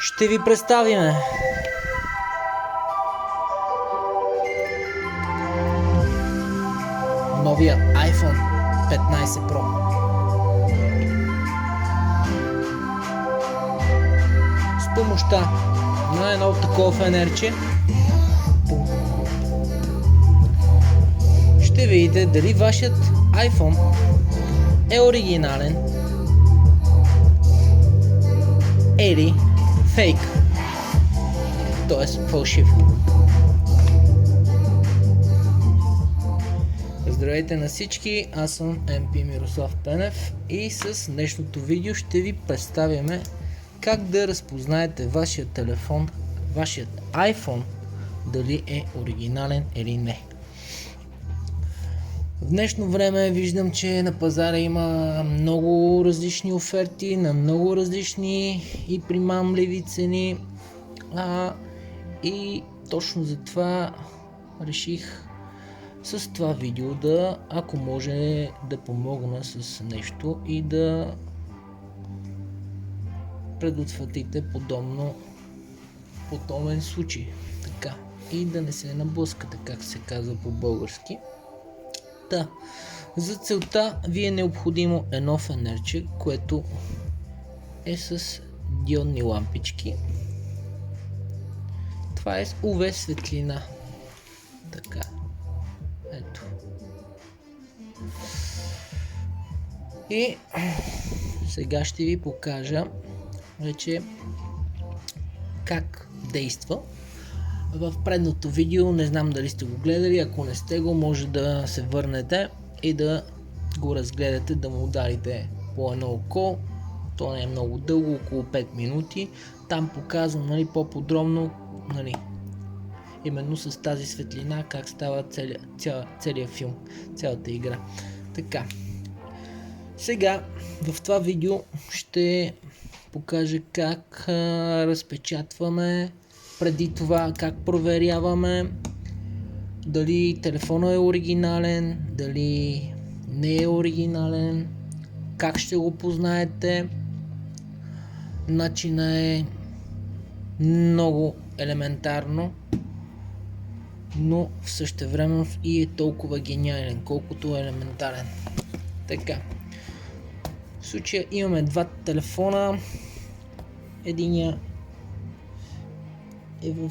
Ще ви представим новия iPhone 15 Pro. С помощта на едно такова фенерче ще видите дали вашият iPhone е оригинален или фейк, т.е. фалшив. Здравейте на всички, аз съм MP Мирослав Пенев и с днешното видео ще ви представяме как да разпознаете вашия телефон, вашият iPhone, дали е оригинален или не. В днешно време виждам, че на пазара има много различни оферти на много различни и примамливи цени, и точно затова реших с това видео да, ако може, да помогна с нещо и да предотвратите подобен случай. Така, и да не се наблъскате, как се казва по български. За целта ви е необходимо едно фенерче, което е с диодни лампички. Това е с UV светлина. Така. Ето. И сега ще ви покажа вече как действа. В предното видео, не знам дали сте го гледали, ако не сте го, може да се върнете и да го разгледате, да му ударите по едно око. То не е много дълго, около 5 минути. Там показвам по-подробно, именно с тази светлина, как става целият филм, цялата игра. Така, сега в това видео ще покажа как разпечатваме, преди това как проверяваме дали телефона е оригинален, дали не е оригинален, как ще го познаете. Начинът е много елементарно, но в същевременно и е толкова гениален, колкото е елементарен. Така, в случая имаме два телефона. Единия е в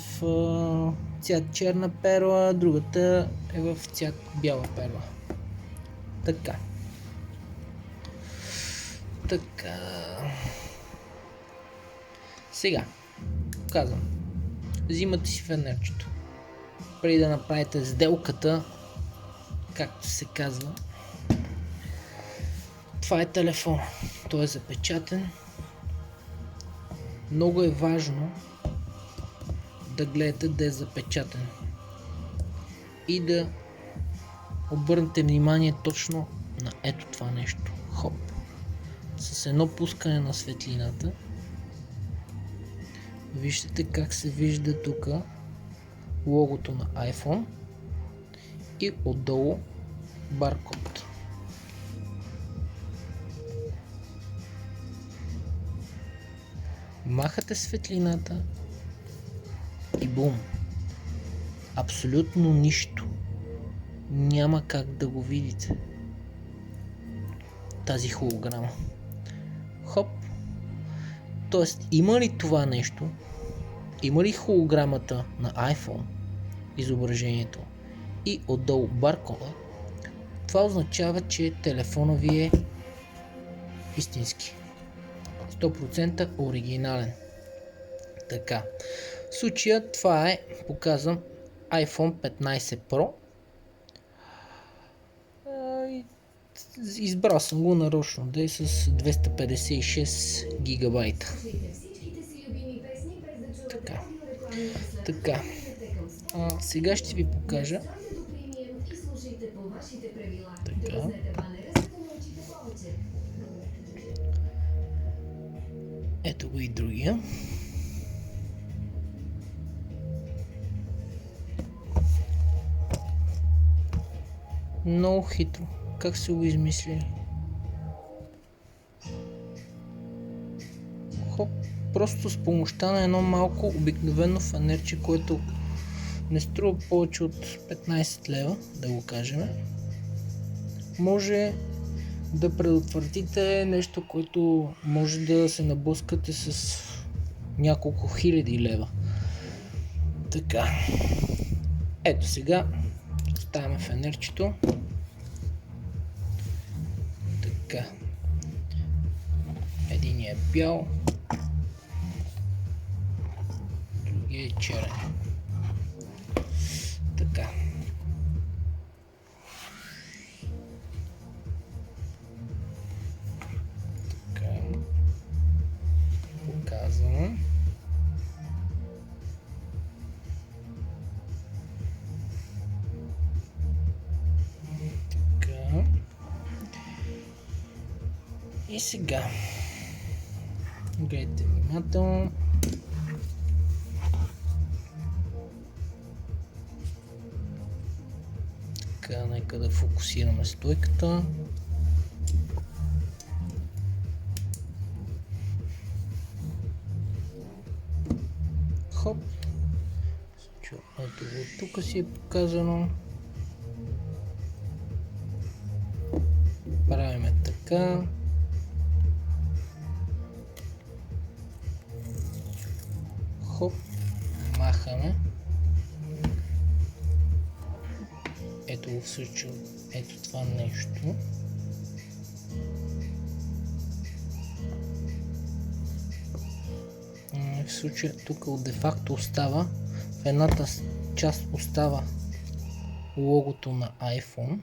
цвят черна перла, другата е в цвят бяла перла. Така. Сега казвам, взимате си фенерчето. Преди да направите сделката, както се казва, това е телефон. Той е запечатан. Много е важно да гледате да е запечатан и да обърнете внимание точно на ето това нещо. Хоп! С едно пускане на светлината виждате как се вижда тук логото на iPhone и отдолу баркод. Махате светлината и бум! Абсолютно нищо. Няма как да го видите. Тази холограма. Хоп! Тоест, има ли това нещо? Има ли холограмата на iPhone, изображението и отдолу баркода? Това означава, че телефона ви е истински. 100% оригинален. Така. В случая това е, показвам, iPhone 15 Pro. Избрал съм го нарочно, да е с 256 гигабайта. Така. Сега ще ви покажа. Така. Ето го и другия. Много хитро. Как се го измислили? Хоп. просто с помощта на едно малко обикновено фенерче, което не струва повече от 15 лева, да го кажем, може да предотвратите нещо, което може да се наблъскате с няколко хиляди лева. Така. Ето сега ставаме фенерчето. Така. Единият е бял, другия е черен. Така. Така. Показвам. Така. И сега. Гледайте внимателно. Така, нека да фокусираме стойката. Хоп. Ето го, тук си е показано. Правиме така. Хоп. Махаме. Ето го в случай, ето това нещо. В случая тук де-факто остава, в едната част остава логото на iPhone.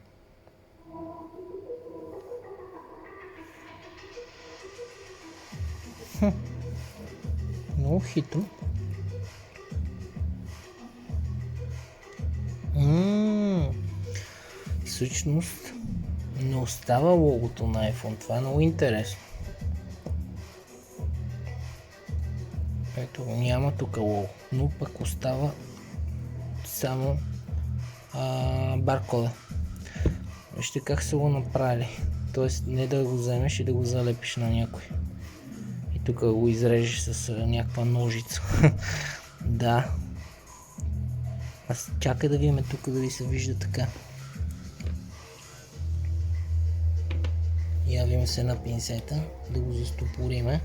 Много хитро. Всъщност не остава логото на iPhone. Това е много интересно. Ето няма тук лого, но пък остава само баркода. Вижте как са го направили. Тоест не да го вземеш и да го залепиш на някой. И тук го изрежеш с някаква ножица. Да. Аз чакай да видим тук дали се вижда така. Явиме се на пинцета, да го застопориме.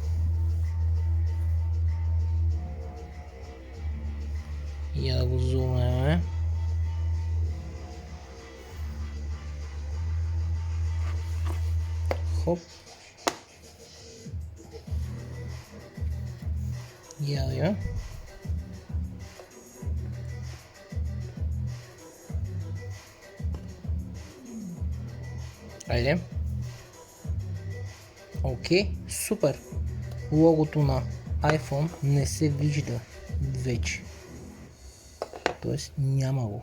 И да го зумеме. Хоп. Явиме. Айде. Окей, супер. Логото на iPhone не се вижда вече. Тоест няма го.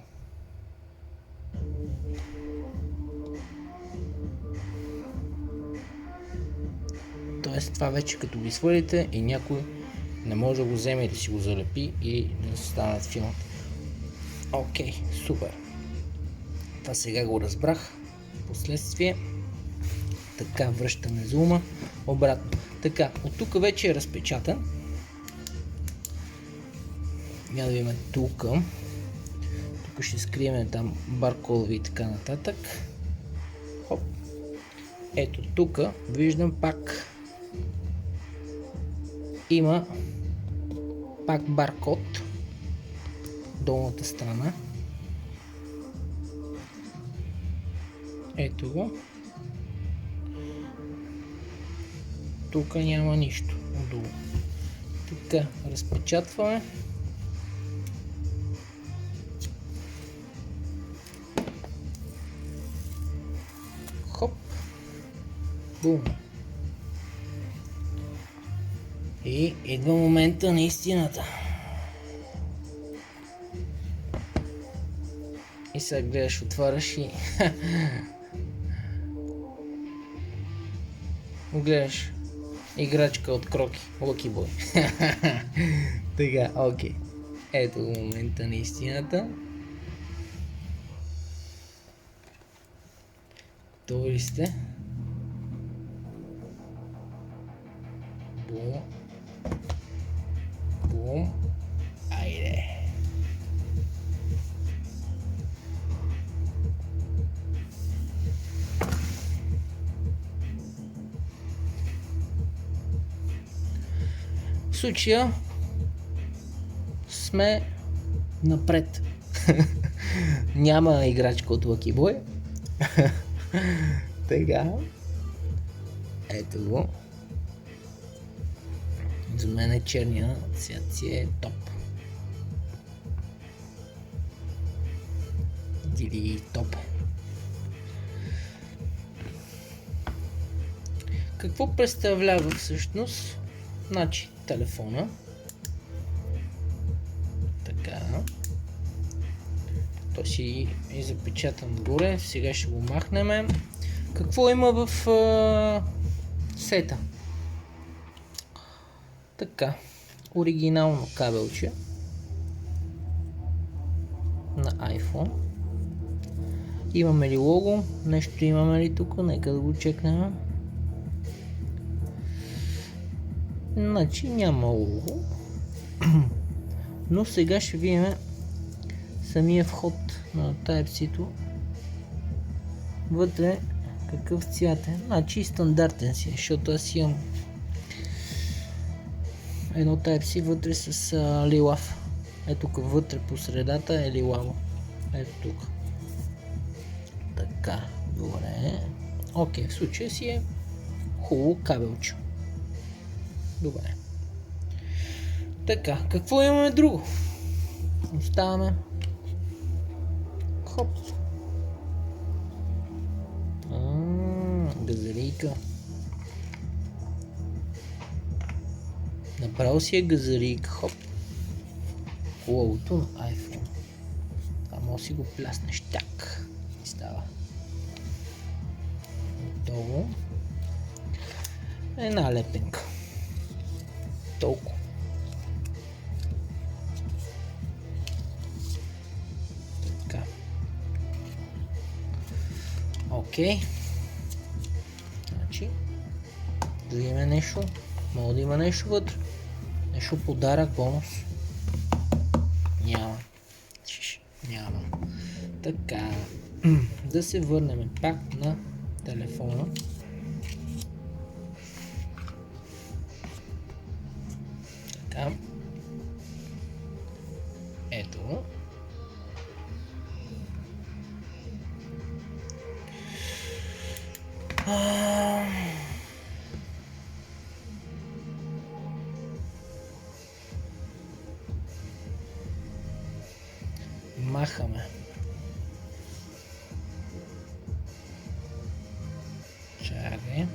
Тоест това вече като ги свалите и някой не може да го вземе и да си го залепи и да станат филмите. Окей, супер. Това сега го разбрах. Последствие. Така, връщаме зума обратно. Така, от тук вече е разпечатан. Я да видим тук. Тук ще скрием там баркодови и така нататък. Хоп. Ето тук виждам пак има пак баркод. Долната страна. Ето го. Тук няма нищо отдолу. Така, разпечатваме. Хоп. Бум. И идва момента на истината. И сега гледаш, отваряш и гледаш играчка от Кроки, Локи Бой. Така, окей. Ето го момента на истината. Готови ли сте? Бум. Бум. Айде. В случая сме напред. Няма играчка от Lucky Boy. Тега. Ето го. За мен черния цвят си е топ. Или топ. Какво представлява всъщност? Значи телефона. Така. Той си е запечатан горе. Сега ще го махнем. Какво има в сета? Така. Оригинално кабелче на iPhone. Имаме ли лого? Нещо имаме ли тук? Нека да го чекнем. Значи няма лого. Но сега ще видим самия вход на Type-C-то. Вътре какъв цвят е. Значи стандартен си, защото аз имам едно Type-C вътре с лилав. Ето тук вътре по средата е лилаво. Ето тук. Така, добре. Окей, в случая си е хубаво кабелче. Добре. Така, какво имаме друго? Оставаме. Хоп. Газарийка. Направо си е газарийка. Хоп. Логото на iPhone. Това може да си го пляснеш так. И става. Готово. Една лепенка. Толкова. Така. Окей. Значи, да има нещо. Мога да има нещо вътре. Нещо подарък, бонус. Няма. Няма. Така. Да се върнем пак на телефона. Така. Ето. Махаме. Чакай.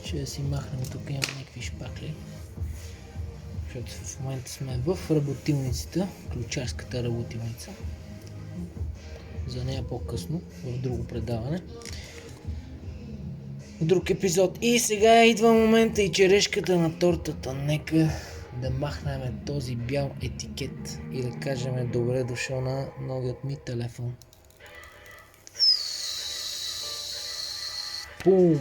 Ще да си махнем, тук имам някакви шпакли. Защото в момента сме в работилницата, ключарската работилница. За нея по-късно, в друго предаване. В друг епизод. И сега идва момента и черешката на тортата. Нека да махнем този бял етикет и да кажем добре дошъл на новият ми телефон. Бум!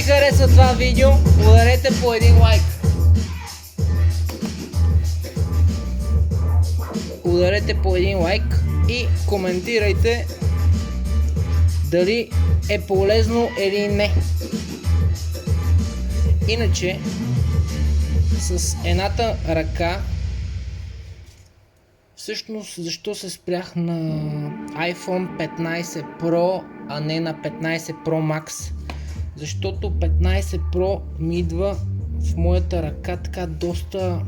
Харесва това видео, ударете по един лайк. Ударете по един лайк и коментирайте дали е полезно или не. Иначе с едната ръка, всъщност защо се спрях на iPhone 15 Pro, а не на 15 Pro Max? Защото 15 Pro ми идва в моята ръка така доста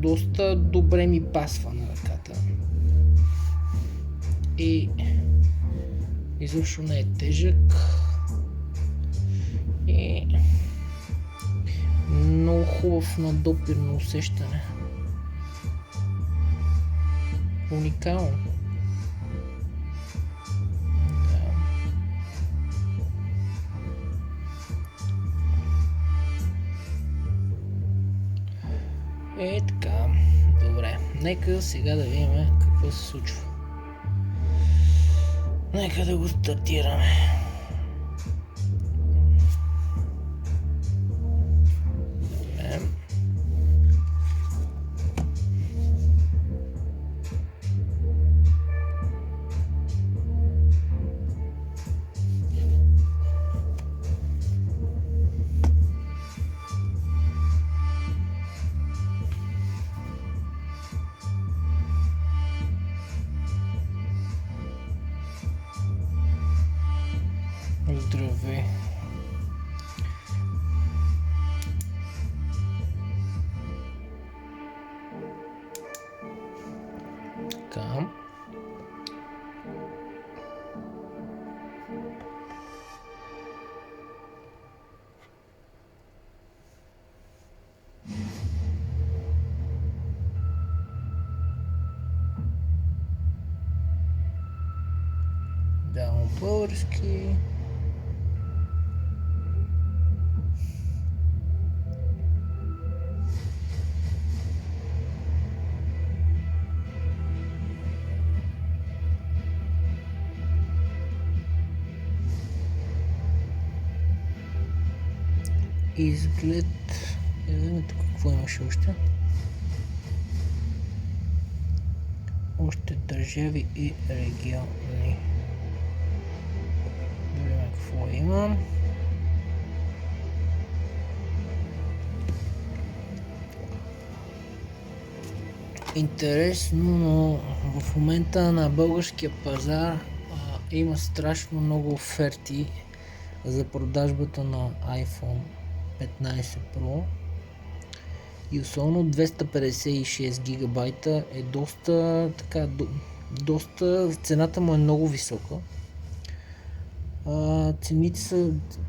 доста добре ми пасва на ръката. И изобщо не е тежък. И много хубав на допирно усещане. Уникално. Да. Така. Добре. Нека сега да видим какво се случва. Нека да го стартираме. Здравей! Така. Давам български. Изглед. Видим тук какво имаше още. Още държави и региони. Да видим какво има. Интересно, но в момента на българския пазар има страшно много оферти за продажбата на iPhone 15 Pro и особено 256 гигабайта е доста така, цената му е много висока.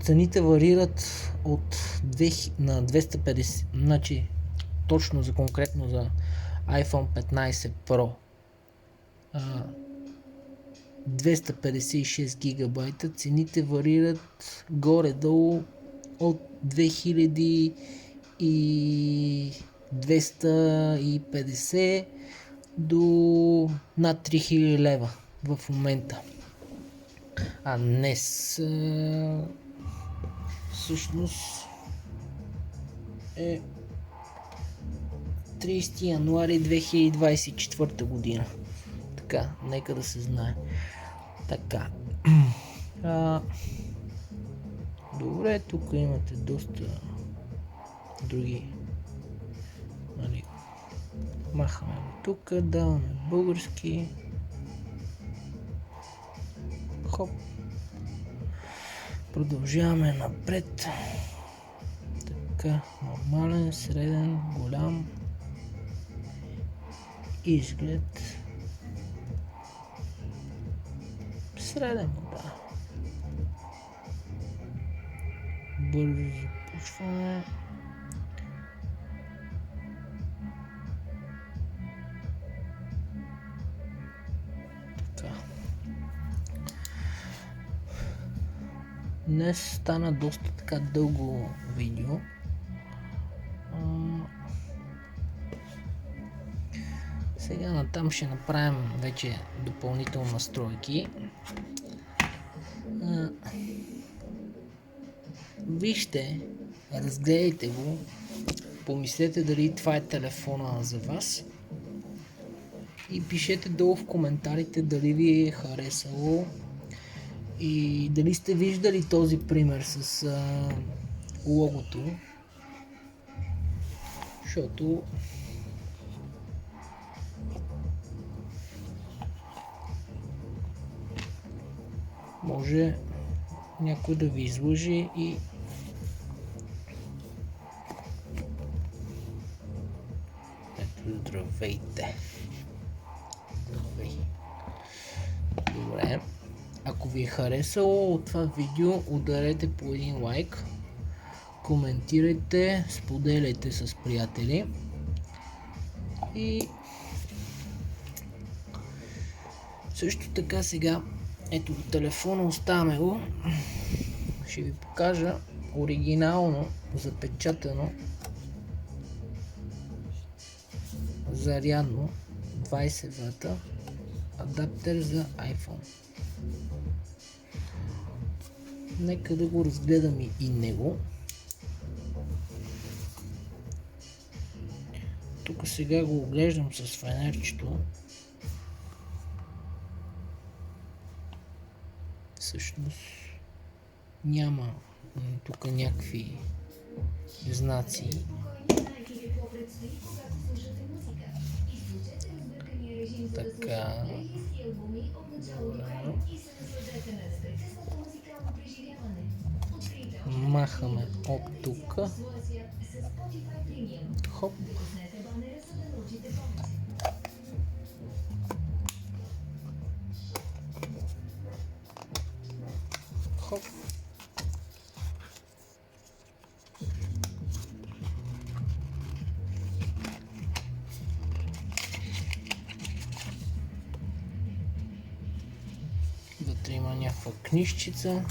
Цените варират от 2 на 250, значи точно за конкретно за iPhone 15 Pro 256 гигабайта, цените варират горе-долу от 2250 до над 3000 лева в момента. А днес всъщност е 30 януари 2024 година. Така, нека да се знае. Така. Добре, тук имате доста други. Нали, махаме тук, даваме български. Хоп. Продължаваме напред. Така, нормален, среден, голям. Изглед. Среден, да. Бързо започваме. Така. Днес стана доста така дълго видео. Сега натам ще направим вече допълнителни настройки. Вижте, разгледайте го, помислете дали това е телефона за вас и пишете долу в коментарите дали ви е харесало и дали сте виждали този пример с логото, защото може някой да ви излъже и ето Здравейте. Здравей. Добре. Ако ви е харесало от това видео, ударете по един лайк, коментирайте, споделяйте с приятели и също така сега, ето до телефона, оставяме го, ще ви покажа оригинално запечатано зарядно 20 вата адаптер за iPhone. Нека да го разгледаме и него. Тук сега го оглеждам с фенерчето. Всъщност няма тук някакви знаци. Така. Махаме от тук. Хоп. Хоп. Вътре има някаква книжчица.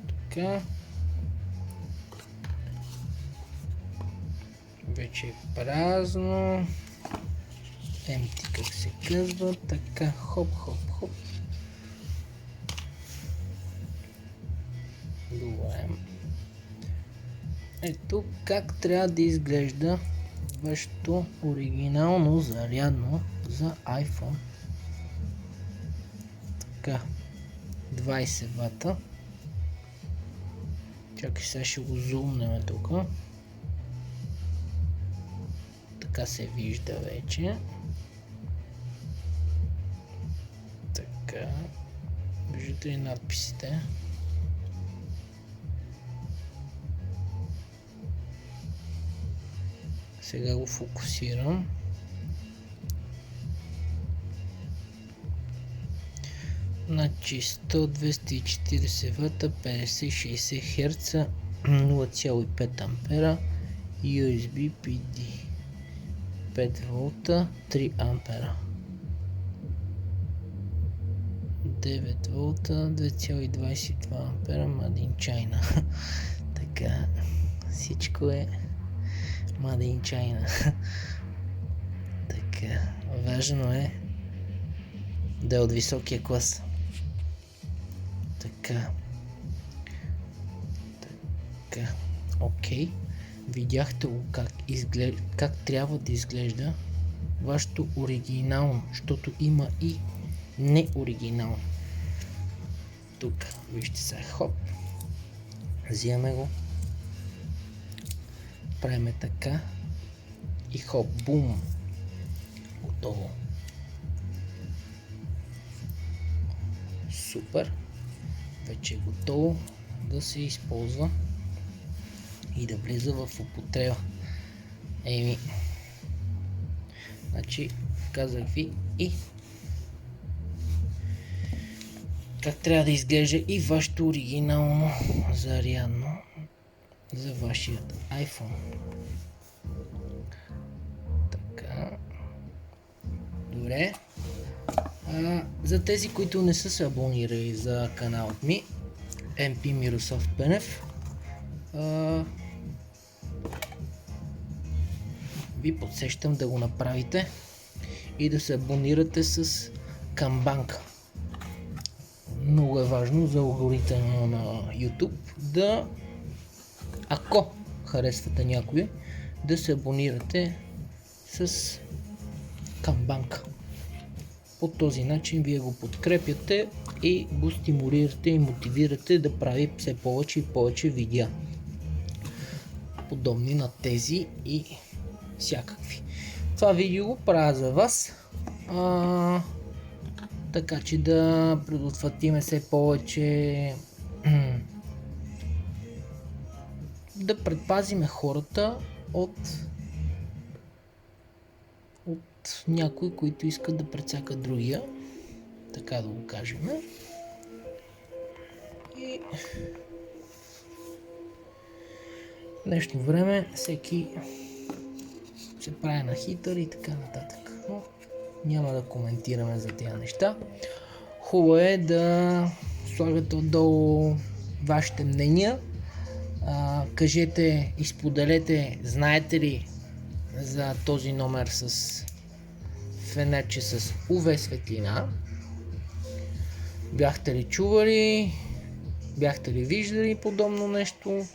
Така. Вече е празно. Empty, как се казва. Така, хоп, хоп, хоп. Добре. Ето как трябва да изглежда вашето оригинално зарядно за iPhone. Така, 20 вата. Чакай, сега ще го зумнем тук. Така се вижда вече. Така. Виждате ли надписите? Сега го фокусирам. Значи 100-240 вата, 50-60 Hz, 0,5 ампера, USB PD, 5 волта, 3 ампера, 9 волта, 2,22 ампера, Made in China. Така, всичко е Made in China. Така, важно е да е от високия клас. Така. Така. Окей. Видяхте го как трябва да изглежда вашето оригинално, защото има и не оригинално. Тук, вижте сега, хоп. Взимаме го. Правиме така. И хоп, бум. Готово. Супер. Вече е готово да се използва и да влиза в употреба. Еми, значи казах ви и как трябва да изглежда и вашето оригинално зарядно за вашия iPhone. Така. Добре. За тези, които не са се абонирали за каналът ми, MP Мирослав Пенев, ви подсещам да го направите и да се абонирате с камбанка. Много е важно за алгоритъма на YouTube да, ако харесвате някой, да се абонирате с камбанка. По този начин вие го подкрепяте и го стимулирате и мотивирате да прави все повече и повече видеа, подобни на тези и всякакви. Това видео го правя за вас, така че да предотвратиме все повече да предпазиме хората от някои, които искат да прецакат другия, така да го кажем. И в днешно време всеки се прави на хитър и така нататък. Но няма да коментираме за тези неща. Хубаво е да слагате отдолу вашите мнения. Кажете и споделете, знаете ли за този номер с фенерче с UV светлина? Бяхте ли чували? Бяхте ли виждали подобно нещо?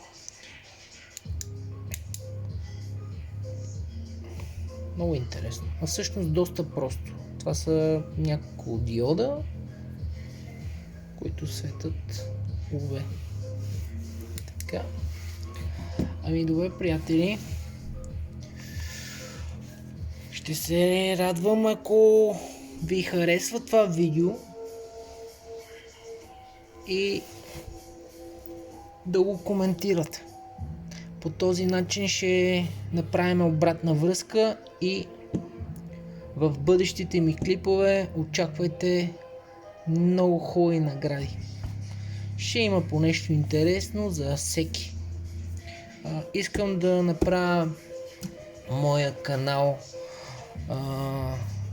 Много интересно. А всъщност доста просто. Това са няколко диода, които светят UV. Така. Ами добре, приятели. Ще се радвам, ако ви харесва това видео и да го коментирате. По този начин ще направим обратна връзка и в бъдещите ми клипове очаквайте много хубави награди. Ще има по нещо интересно за всеки. Искам да направя моя канал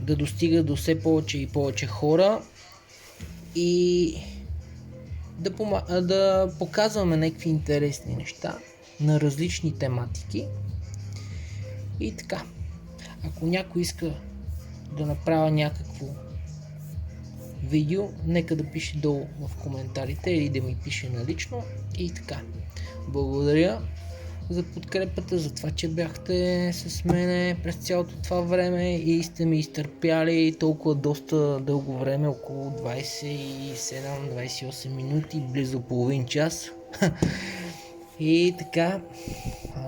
да достига до все повече и повече хора и да показваме някакви интересни неща на различни тематики. И така, ако някой иска да направя някакво видео, нека да пише долу в коментарите или да ми пише налично. И така, благодаря за подкрепата, за това, че бяхте с мене през цялото това време и сте ми изтърпяли толкова доста дълго време, около 27-28 минути, близо половин час. И така,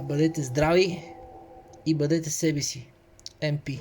бъдете здрави и бъдете себе си. MP.